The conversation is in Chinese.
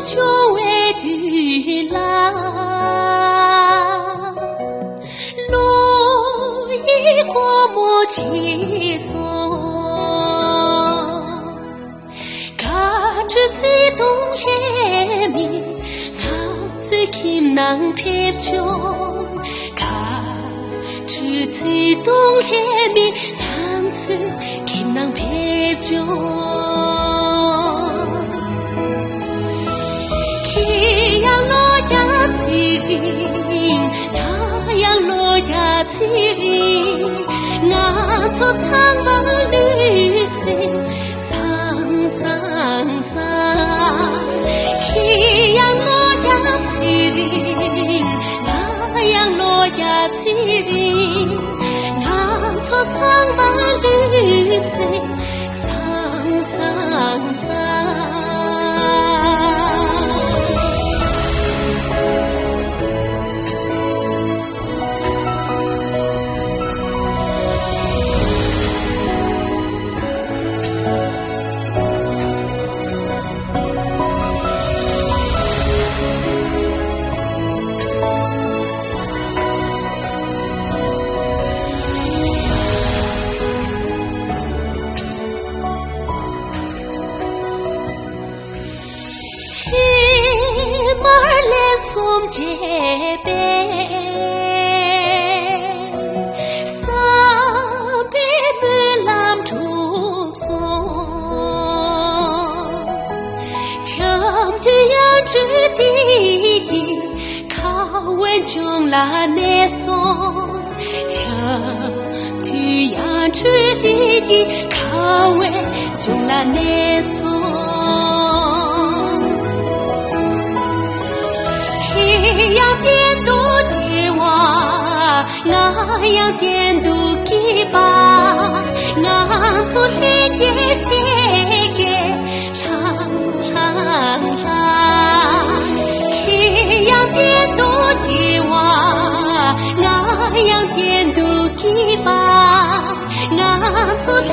就为对啦，路一过莫起索，嘎着自动前面，那最kim能撇穷，嘎着自动前面，那最kim能撇穷。那样落呀自人，我做苍茫旅行，桑桑桑。那样落呀自人，那样落呀自人，我做苍茫旅行，桑桑桑。结伴，三百满篮竹松，强就养殖地地，靠稳中拉内松，强就养殖地地，靠稳中拉内松。这样点都的话，那样点都给吧，那做世界世界唱唱唱。这样点都的话，那样点都给吧，那做世